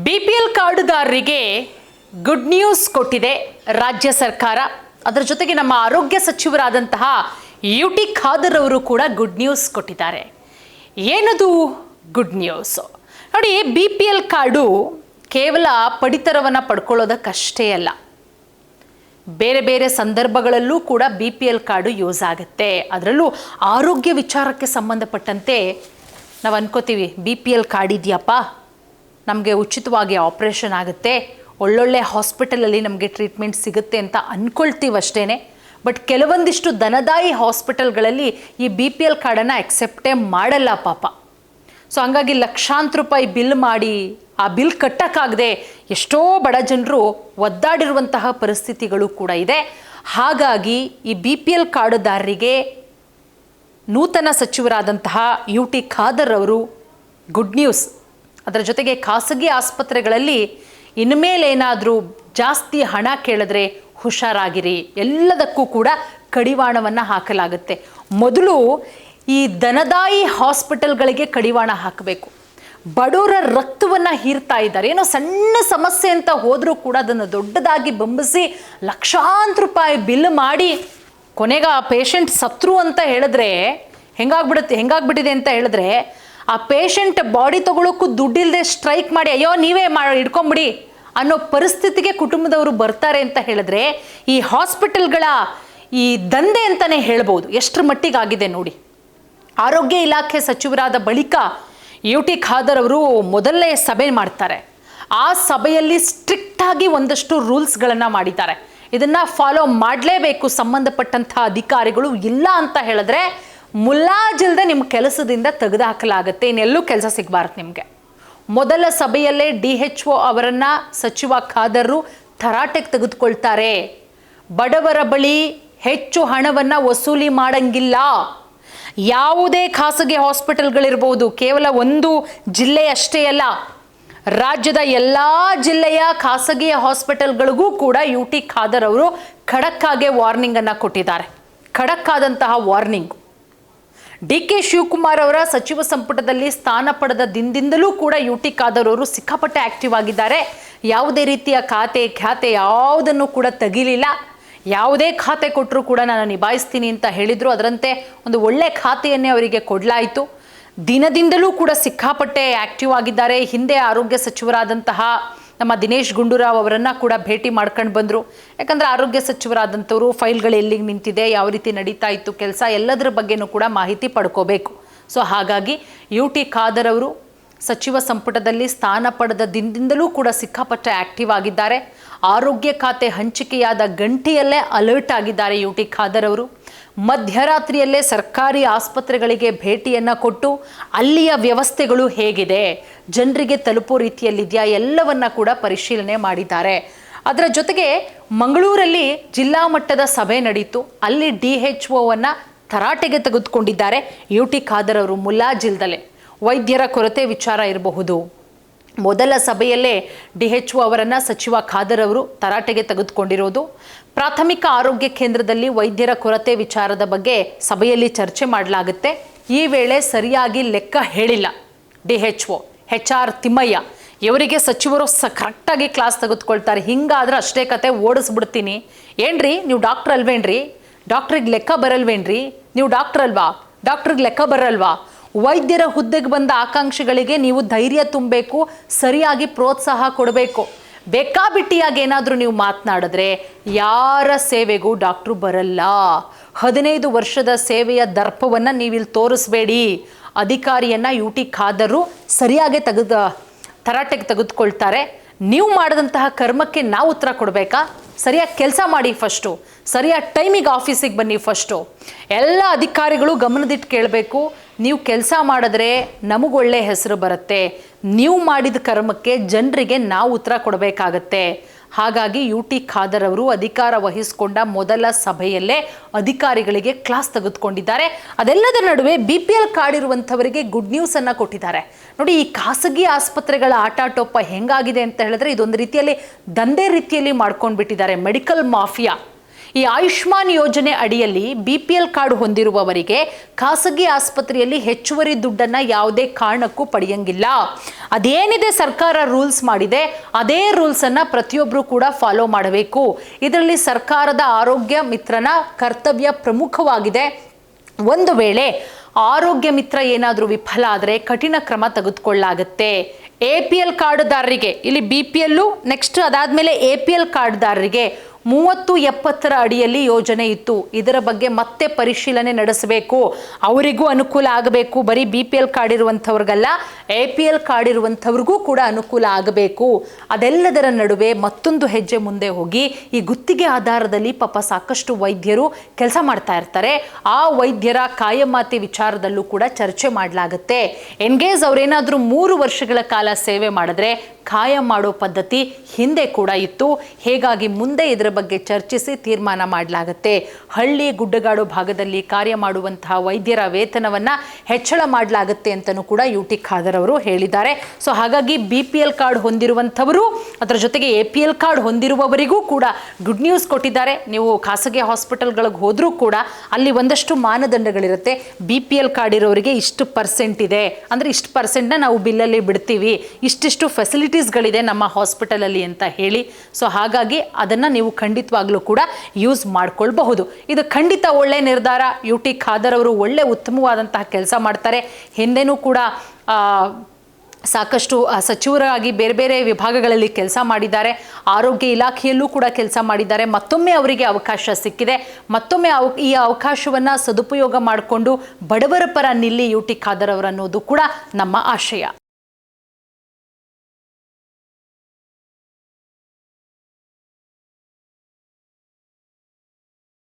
BPL ಕಾರ್ಡುದಾರರಿಗೆ good news ಕೊಟ್ಟಿದೆ ರಾಜ್ಯ ಸರ್ಕಾರ. ಅದರ ಜೊತೆಗೆ ನಮ್ಮ ಆರೋಗ್ಯ ಸಚಿವರಾದಂತಹ ಯುಟಿ ಖಾದರ್ ಅವರು ಕೂಡ ಗುಡ್ ನ್ಯೂಸ್ ಕೊಟ್ಟಿದ್ದಾರೆ. ಏನದು ಗುಡ್ ನ್ಯೂಸ್? ನೋಡಿ, ಬಿಪಿಎಲ್ ಕಾರ್ಡು ಕೇವಲ ಪಡಿತರವನ್ನು ಪಡ್ಕೊಳ್ಳೋದಕ್ಕಷ್ಟೇ ಅಲ್ಲ, ಬೇರೆ ಬೇರೆ ಸಂದರ್ಭಗಳಲ್ಲೂ ಕೂಡ ಬಿಪಿಎಲ್ ಕಾರ್ಡು ಯೂಸ್ ಆಗುತ್ತೆ. ಅದರಲ್ಲೂ ಆರೋಗ್ಯ ವಿಚಾರಕ್ಕೆ ಸಂಬಂಧಪಟ್ಟಂತೆ ನಾವು ಅನ್ಕೋತೀವಿ, ಬಿಪಿಎಲ್ ಕಾರ್ಡ್ ಇದೆಯಪ್ಪ, ನಮಗೆ ಉಚಿತವಾಗಿ ಆಪ್ರೇಷನ್ ಆಗುತ್ತೆ, ಒಳ್ಳೊಳ್ಳೆ ಹಾಸ್ಪಿಟಲಲ್ಲಿ ನಮಗೆ ಟ್ರೀಟ್ಮೆಂಟ್ ಸಿಗುತ್ತೆ ಅಂತ ಅಂದ್ಕೊಳ್ತೀವಷ್ಟೇ. ಬಟ್ ಕೆಲವೊಂದಿಷ್ಟು ದನದಾಯಿ ಹಾಸ್ಪಿಟಲ್ಗಳಲ್ಲಿ ಈ ಬಿಪಿಎಲ್ ಕಾರ್ಡನ್ನು ಅಕ್ಸೆಪ್ಟೇ ಮಾಡಲ್ಲ ಪಾಪ. ಸೊ ಹಂಗಾಗಿ ಲಕ್ಷಾಂತರ ರೂಪಾಯಿ ಬಿಲ್ ಮಾಡಿ ಆ ಬಿಲ್ ಕಟ್ಟಕ್ಕಾಗದೆ ಎಷ್ಟೋ ಬಡ ಜನರು ಒದ್ದಾಡಿರುವಂತಹ ಪರಿಸ್ಥಿತಿಗಳು ಕೂಡ ಇದೆ. ಹಾಗಾಗಿ ಈ ಬಿಪಿಎಲ್ ಕಾರ್ಡುದಾರರಿಗೆ ನೂತನ ಸಚಿವರಾದಂತಹ ಯುಟಿ ಖಾದರ್ ಅವರು ಗುಡ್ ನ್ಯೂಸ್. ಅದರ ಜೊತೆಗೆ ಖಾಸಗಿ ಆಸ್ಪತ್ರೆಗಳಲ್ಲಿ ಇನ್ಮೇಲೇನಾದರೂ ಜಾಸ್ತಿ ಹಣ ಕೇಳಿದ್ರೆ ಹುಷಾರಾಗಿರಿ, ಎಲ್ಲದಕ್ಕೂ ಕೂಡ ಕಡಿವಾಣವನ್ನು ಹಾಕಲಾಗುತ್ತೆ. ಮೊದಲು ಈ ದನದಾಯಿ ಹಾಸ್ಪಿಟಲ್ಗಳಿಗೆ ಕಡಿವಾಣ ಹಾಕಬೇಕು. ಬಡವರ ರಕ್ತವನ್ನು ಹೀರ್ತಾ ಇದ್ದಾರೆ. ಏನೋ ಸಣ್ಣ ಸಮಸ್ಯೆ ಅಂತ ಹೋದರೂ ಕೂಡ ಅದನ್ನು ದೊಡ್ಡದಾಗಿ ಬಂಬಿಸಿ ಲಕ್ಷಾಂತರ ರೂಪಾಯಿ ಬಿಲ್ ಮಾಡಿ ಕೊನೆಗೆ ಆ ಪೇಷಂಟ್ ಸತ್ರು ಅಂತ ಹೇಳಿದ್ರೆ ಹೆಂಗಾಗ್ಬಿಟ್ಟಿದೆ ಅಂತ ಹೇಳಿದ್ರೆ, ಆ ಪೇಷಂಟ್ ಬಾಡಿ ತಗೊಳ್ಳೋಕ್ಕೂ ದುಡ್ಡಿಲ್ಲದೆ ಸ್ಟ್ರೈಕ್ ಮಾಡಿ ಅಯ್ಯೋ ನೀವೇ ಹಿಡ್ಕೊಂಬಿಡಿ ಅನ್ನೋ ಪರಿಸ್ಥಿತಿಗೆ ಕುಟುಂಬದವರು ಬರ್ತಾರೆ ಅಂತ ಹೇಳಿದ್ರೆ, ಈ ಹಾಸ್ಪಿಟಲ್ಗಳ ಈ ದಂಧೆ ಅಂತಲೇ ಹೇಳ್ಬೋದು. ಎಷ್ಟರ ಮಟ್ಟಿಗಾಗಿದೆ ನೋಡಿ. ಆರೋಗ್ಯ ಇಲಾಖೆ ಸಚಿವರಾದ ಬಳಿಕ ಯುಟಿ ಖಾದರ್ ಅವರು ಮೊದಲನೇ ಸಭೆ ಮಾಡ್ತಾರೆ. ಆ ಸಭೆಯಲ್ಲಿ ಸ್ಟ್ರಿಕ್ಟಾಗಿ ಒಂದಷ್ಟು ರೂಲ್ಸ್ಗಳನ್ನು ಮಾಡಿದ್ದಾರೆ. ಇದನ್ನು ಫಾಲೋ ಮಾಡಲೇಬೇಕು ಸಂಬಂಧಪಟ್ಟಂಥ ಅಧಿಕಾರಿಗಳು. ಇಲ್ಲ ಅಂತ ಹೇಳಿದ್ರೆ ಮುಲಾಜಿಲ್ಲದೆ ನಿಮ್ಮ ಕೆಲಸದಿಂದ ತೆಗೆದುಹಾಕಲಾಗುತ್ತೆ, ಇನ್ನೆಲ್ಲೂ ಕೆಲಸ ಸಿಗಬಾರ್ದು ನಿಮಗೆ. ಮೊದಲ ಸಭೆಯಲ್ಲೇ DHO ಅವರನ್ನು ಸಚಿವ ಖಾದರ್ ತರಾಟೆಗೆ ತೆಗೆದುಕೊಳ್ತಾರೆ. ಬಡವರ ಬಳಿ ಹೆಚ್ಚು ಹಣವನ್ನು ವಸೂಲಿ ಮಾಡಂಗಿಲ್ಲ. ಯಾವುದೇ ಖಾಸಗಿ ಹಾಸ್ಪಿಟಲ್ಗಳಿರ್ಬೋದು, ಕೇವಲ ಒಂದು ಜಿಲ್ಲೆಯಷ್ಟೇ ಅಲ್ಲ, ರಾಜ್ಯದ ಎಲ್ಲ ಜಿಲ್ಲೆಯ ಖಾಸಗಿ ಹಾಸ್ಪಿಟಲ್ಗಳಿಗೂ ಕೂಡ ಯುಟಿ ಖಾದರ್ ಅವರು ಖಡಕ್ಕಾಗಿ ವಾರ್ನಿಂಗನ್ನು ಕೊಟ್ಟಿದ್ದಾರೆ. ಖಡಕ್ಕಾದಂತಹ ವಾರ್ನಿಂಗ್. DK ಶಿವಕುಮಾರ್ ಅವರ ಸಚಿವ ಸಂಪುಟದಲ್ಲಿ ಸ್ಥಾನ ಪಡೆದ ದಿನದಿಂದಲೂ ಕೂಡ ಯುಟಿ ಖಾದರ್ ಅವರು ಸಿಕ್ಕಾಪಟ್ಟೆ ಆಕ್ಟಿವ್ ಆಗಿದ್ದಾರೆ. ಯಾವುದೇ ರೀತಿಯ ಖ್ಯಾತೆ ಯಾವುದನ್ನು ಕೂಡ ತೆಗಿಲಿಲ್ಲ. ಯಾವುದೇ ಖಾತೆ ಕೊಟ್ಟರೂ ಕೂಡ ನಾನು ನಿಭಾಯಿಸ್ತೀನಿ ಅಂತ ಹೇಳಿದರು. ಅದರಂತೆ ಒಂದು ಒಳ್ಳೆ ಖಾತೆಯನ್ನೇ ಅವರಿಗೆ ಕೊಡಲಾಯಿತು. ದಿನದಿಂದಲೂ ಕೂಡ ಸಿಕ್ಕಾಪಟ್ಟೆ ಆಕ್ಟಿವ್ ಆಗಿದ್ದಾರೆ. ಹಿಂದೆ ಆರೋಗ್ಯ ಸಚಿವರಾದಂತಹ ನಮ್ಮ ದಿನೇಶ್ ಗುಂಡೂರಾವ್ ಅವರನ್ನು ಕೂಡ ಭೇಟಿ ಮಾಡ್ಕೊಂಡು ಬಂದರು. ಯಾಕಂದರೆ ಆರೋಗ್ಯ ಸಚಿವರಾದಂಥವರು ಫೈಲ್ಗಳು ಎಲ್ಲಿಗೆ ನಿಂತಿದೆ, ಯಾವ ರೀತಿ ನಡೀತಾ ಇತ್ತು ಕೆಲಸ, ಎಲ್ಲದರ ಬಗ್ಗೆನೂ ಕೂಡ ಮಾಹಿತಿ ಪಡ್ಕೋಬೇಕು. ಸೊ ಹಾಗಾಗಿ ಯುಟಿ ಖಾದರ್ ಅವರು ಸಚಿವ ಸಂಪುಟದಲ್ಲಿ ಸ್ಥಾನ ಪಡೆದ ದಿನದಿಂದಲೂ ಕೂಡ ಸಿಕ್ಕಾಪಟ್ಟೆ ಆಕ್ಟಿವ್ ಆಗಿದ್ದಾರೆ. ಆರೋಗ್ಯ ಖಾತೆ ಹಂಚಿಕೆಯಾದ ಗಂಟೆಯಲ್ಲೇ ಅಲರ್ಟ್ ಆಗಿದ್ದಾರೆ ಯುಟಿ ಖಾದರ್ ಅವರು. ಮಧ್ಯರಾತ್ರಿಯಲ್ಲೇ ಸರ್ಕಾರಿ ಆಸ್ಪತ್ರೆಗಳಿಗೆ ಭೇಟಿಯನ್ನು ಕೊಟ್ಟು ಅಲ್ಲಿಯ ವ್ಯವಸ್ಥೆಗಳು ಹೇಗಿದೆ, ಜನರಿಗೆ ತಲುಪೋ ರೀತಿಯಲ್ಲಿದೆಯಾ, ಎಲ್ಲವನ್ನ ಕೂಡ ಪರಿಶೀಲನೆ ಮಾಡಿದ್ದಾರೆ. ಅದರ ಜೊತೆಗೆ ಮಂಗಳೂರಲ್ಲಿ ಜಿಲ್ಲಾ ಮಟ್ಟದ ಸಭೆ ನಡೀತು. ಅಲ್ಲಿ DHOವನ್ನು ತರಾಟೆಗೆ ತೆಗೆದುಕೊಂಡಿದ್ದಾರೆ ಯುಟಿ ಖಾದರ್ ಅವರು. ಮುಲಾಜಿಲ್ದಲೆ ವೈದ್ಯರ ಕೊರತೆ ವಿಚಾರ ಇರಬಹುದು. ಮೊದಲ ಸಭೆಯಲ್ಲೇ DHO ಅವರನ್ನು ಸಚಿವ ಖಾದರ್ ಅವರು ತರಾಟೆಗೆ ತೆಗೆದುಕೊಂಡಿರೋದು. ಪ್ರಾಥಮಿಕ ಆರೋಗ್ಯ ಕೇಂದ್ರದಲ್ಲಿ ವೈದ್ಯರ ಕೊರತೆ ವಿಚಾರದ ಬಗ್ಗೆ ಸಭೆಯಲ್ಲಿ ಚರ್ಚೆ ಮಾಡಲಾಗುತ್ತೆ. ಈ ವೇಳೆ ಸರಿಯಾಗಿ ಲೆಕ್ಕ ಹೇಳಿಲ್ಲ DHO HR ತಿಮ್ಮಯ್ಯ. ಇವರಿಗೆ ಸಚಿವರು ಕರೆಕ್ಟಾಗಿ ಕ್ಲಾಸ್ ತೆಗೆದುಕೊಳ್ತಾರೆ. ಹಿಂಗಾದ್ರೆ ಅಷ್ಟೇ ಕತೆ, ಓಡಿಸ್ಬಿಡ್ತೀನಿ. ಏನ್ರಿ ನೀವು ಡಾಕ್ಟ್ರ್ ಅಲ್ವೇನ್ರಿ? ಡಾಕ್ಟ್ರಿಗೆ ಲೆಕ್ಕ ಬರಲ್ವೇನ್ರಿ? ನೀವು ಡಾಕ್ಟ್ರ್ ಅಲ್ವಾ? ಡಾಕ್ಟ್ರಿಗೆ ಲೆಕ್ಕ ಬರಲ್ವಾ? ವೈದ್ಯರ ಹುದ್ದೆಗೆ ಬಂದ ಆಕಾಂಕ್ಷಿಗಳಿಗೆ ನೀವು ಧೈರ್ಯ ತುಂಬಬೇಕು, ಸರಿಯಾಗಿ ಪ್ರೋತ್ಸಾಹ ಕೊಡಬೇಕು. ಬೇಕಾಬಿಟ್ಟಿಯಾಗಿ ಏನಾದರೂ ನೀವು ಮಾತನಾಡಿದ್ರೆ ಯಾರ ಸೇವೆಗೂ ಡಾಕ್ಟ್ರು ಬರಲ್ಲ. 15 ವರ್ಷದ ಸೇವೆಯ ದರ್ಪವನ್ನು ನೀವಿಲ್ಲಿ ತೋರಿಸ್ಬೇಡಿ. ಅಧಿಕಾರಿಯನ್ನು ಯುಟಿ ಖಾದರ್ ಸರಿಯಾಗಿ ತರಾಟೆಗೆ ತೆಗೆದುಕೊಳ್ತಾರೆ. ನೀವು ಮಾಡಿದಂತಹ ಕರ್ಮಕ್ಕೆ ನಾವು ಉತ್ತರ ಕೊಡಬೇಕಾ? ಸರಿಯಾಗಿ ಕೆಲಸ ಮಾಡಿ ಫಸ್ಟು, ಸರಿಯಾದ ಟೈಮಿಗೆ ಆಫೀಸಿಗೆ ಬನ್ನಿ ಫಸ್ಟು. ಎಲ್ಲ ಅಧಿಕಾರಿಗಳು ಗಮನದಿಟ್ಟು ಕೇಳಬೇಕು. ನೀವು ಕೆಲಸ ಮಾಡಿದ್ರೆ ನಮಗೊಳ್ಳೆ ಹೆಸರು ಬರುತ್ತೆ. ನೀವು ಮಾಡಿದ ಕರ್ಮಕ್ಕೆ ಜನರಿಗೆ ನಾವು ಉತ್ತರ ಕೊಡಬೇಕಾಗತ್ತೆ. ಹಾಗಾಗಿ ಯುಟಿ ಖಾದರ್ ಅವರು ಅಧಿಕಾರ ವಹಿಸಿಕೊಂಡ ಮೊದಲ ಸಭೆಯಲ್ಲೇ ಅಧಿಕಾರಿಗಳಿಗೆ ಕ್ಲಾಸ್ ತೆಗೆದುಕೊಂಡಿದ್ದಾರೆ. ಅದೆಲ್ಲದರ ನಡುವೆ ಬಿಪಿಎಲ್ ಕಾರ್ಡ್ ಇರುವಂಥವರಿಗೆ ಗುಡ್ ನ್ಯೂಸನ್ನು ಕೊಟ್ಟಿದ್ದಾರೆ. ನೋಡಿ, ಈ ಖಾಸಗಿ ಆಸ್ಪತ್ರೆಗಳ ಆಟಾಟೋಪ ಹೆಂಗಾಗಿದೆ ಅಂತ ಹೇಳಿದ್ರೆ, ಇದೊಂದು ರೀತಿಯಲ್ಲಿ ದಂಧೆ ರೀತಿಯಲ್ಲಿ ಮಾಡ್ಕೊಂಡು ಬಿಟ್ಟಿದ್ದಾರೆ. Medical mafia. ಈ ಆಯುಷ್ಮಾನ್ ಯೋಜನೆ ಅಡಿಯಲ್ಲಿ BPL ಕಾರ್ಡ್ ಹೊಂದಿರುವವರಿಗೆ ಖಾಸಗಿ ಆಸ್ಪತ್ರೆಯಲ್ಲಿ ಹೆಚ್ಚುವರಿ ದುಡ್ಡನ್ನು ಯಾವುದೇ ಕಾರಣಕ್ಕೂ ಪಡೆಯಂಗಿಲ್ಲ. ಅದೇನಿದೆ ಸರ್ಕಾರ ರೂಲ್ಸ್ ಮಾಡಿದೆ ಅದೇ ರೂಲ್ಸನ್ನು ಪ್ರತಿಯೊಬ್ಬರು ಕೂಡ ಫಾಲೋ ಮಾಡಬೇಕು. ಇದರಲ್ಲಿ ಸರ್ಕಾರದ ಆರೋಗ್ಯ ಮಿತ್ರನ ಕರ್ತವ್ಯ ಪ್ರಮುಖವಾಗಿದೆ. ಒಂದು ವೇಳೆ ಆರೋಗ್ಯ ಮಿತ್ರ ಏನಾದರೂ ವಿಫಲ ಆದರೆ ಕಠಿಣ ಕ್ರಮ ತೆಗೆದುಕೊಳ್ಳಲಾಗುತ್ತೆ. APL ಕಾರ್ಡ್ದಾರರಿಗೆ ಇಲ್ಲಿ BPL ನೆಕ್ಸ್ಟ್ ಅದಾದಮೇಲೆ APL ಕಾರ್ಡ್ದಾರರಿಗೆ 30-70 ಅಡಿಯಲ್ಲಿ ಯೋಜನೆ ಇತ್ತು. ಇದರ ಬಗ್ಗೆ ಮತ್ತೆ ಪರಿಶೀಲನೆ ನಡೆಸಬೇಕು. ಅವರಿಗೂ ಅನುಕೂಲ ಆಗಬೇಕು. ಬರೀ BPL ಕಾರ್ಡ್ ಇರುವಂಥವ್ರಿಗಲ್ಲ, APL ಕಾರ್ಡ್ ಇರುವಂಥವ್ರಿಗೂ ಕೂಡ ಅನುಕೂಲ ಆಗಬೇಕು. ಅದೆಲ್ಲದರ ನಡುವೆ ಮತ್ತೊಂದು ಹೆಜ್ಜೆ ಮುಂದೆ ಹೋಗಿ ಈ ಗುತ್ತಿಗೆ ಆಧಾರದಲ್ಲಿ ಪಾಪ ಸಾಕಷ್ಟು ವೈದ್ಯರು ಕೆಲಸ ಮಾಡ್ತಾ ಇರ್ತಾರೆ. ಆ ವೈದ್ಯರ ಕಾಯಮಾತಿ ವಿಚಾರದಲ್ಲೂ ಕೂಡ ಚರ್ಚೆ ಮಾಡಲಾಗುತ್ತೆ. ಎನ್ಗೇಜ್ ಅವರೇನಾದರೂ 3 ವರ್ಷಗಳ ಕಾಲ ಸೇವೆ ಮಾಡಿದ್ರೆ ಕಾಯಂ ಮಾಡೋ ಪದ್ಧತಿ ಹಿಂದೆ ಕೂಡ ಇತ್ತು. ಹೀಗಾಗಿ ಮುಂದೆ ಇದರ ಬಗ್ಗೆ ಚರ್ಚಿಸಿ ತೀರ್ಮಾನ ಮಾಡಲಾಗುತ್ತೆ. ಹಳ್ಳಿ ಗುಡ್ಡಗಾಡು ಭಾಗದಲ್ಲಿ ಕಾರ್ಯ ಮಾಡುವಂತಹ ವೈದ್ಯರ ವೇತನವನ್ನು ಹೆಚ್ಚಳ ಮಾಡಲಾಗುತ್ತೆ ಅಂತಲೂ ಕೂಡ UT ಖಾದರ್ ಅವರು ಹೇಳಿದ್ದಾರೆ. ಸೊ ಹಾಗಾಗಿ BPL ಕಾರ್ಡ್ ಹೊಂದಿರುವಂಥವರು ಅದರ ಜೊತೆಗೆ APL ಕಾರ್ಡ್ ಹೊಂದಿರುವವರಿಗೂ ಕೂಡ ಗುಡ್ ನ್ಯೂಸ್ ಕೊಟ್ಟಿದ್ದಾರೆ. ನೀವು ಖಾಸಗಿ ಹಾಸ್ಪಿಟಲ್ಗಳಿಗೆ ಹೋದರೂ ಕೂಡ ಅಲ್ಲಿ ಒಂದಷ್ಟು ಮಾನದಂಡಗಳಿರುತ್ತೆ. BPL ಕಾರ್ಡ್ ಇರೋರಿಗೆ ಇಷ್ಟು % ಇದೆ ಅಂದರೆ ಇಷ್ಟು % ನಾವು ಬಿಲ್ಲಲ್ಲಿ ಬಿಡ್ತೀವಿ, ಇಷ್ಟಿಷ್ಟು ಫೆಸಿಲಿಟೀಸ್ಗಳಿದೆ ನಮ್ಮ ಹಾಸ್ಪಿಟಲಲ್ಲಿ ಅಂತ ಹೇಳಿ. ಸೊ ಹಾಗಾಗಿ ಅದನ್ನು ನೀವು ಖಂಡಿತವಾಗ್ಲೂ ಕೂಡ ಯೂಸ್ ಮಾಡ್ಕೊಳ್ಬಹುದು. ಇದು ಖಂಡಿತ ಒಳ್ಳೆ ನಿರ್ಧಾರ. UT ಖಾದರ್ ಅವರು ಒಳ್ಳೆ ಉತ್ತಮವಾದಂತಹ ಕೆಲಸ ಮಾಡ್ತಾರೆ. ಹಿಂದೆನೂ ಕೂಡ ಸಾಕಷ್ಟು ಸಚಿವರಾಗಿ ಬೇರೆ ಬೇರೆ ವಿಭಾಗಗಳಲ್ಲಿ ಕೆಲಸ ಮಾಡಿದ್ದಾರೆ. ಆರೋಗ್ಯ ಇಲಾಖೆಯಲ್ಲೂ ಕೂಡ ಕೆಲಸ ಮಾಡಿದ್ದಾರೆ. ಮತ್ತೊಮ್ಮೆ ಅವರಿಗೆ ಅವಕಾಶ ಸಿಕ್ಕಿದೆ. ಮತ್ತೊಮ್ಮೆ ಈ ಅವಕಾಶವನ್ನು ಸದುಪಯೋಗ ಮಾಡಿಕೊಂಡು ಬಡವರ ಪರ ನಿಲ್ಲಿ UT ಖಾದರ್ ಅವರನ್ನೋದು ಕೂಡ ನಮ್ಮ ಆಶಯ.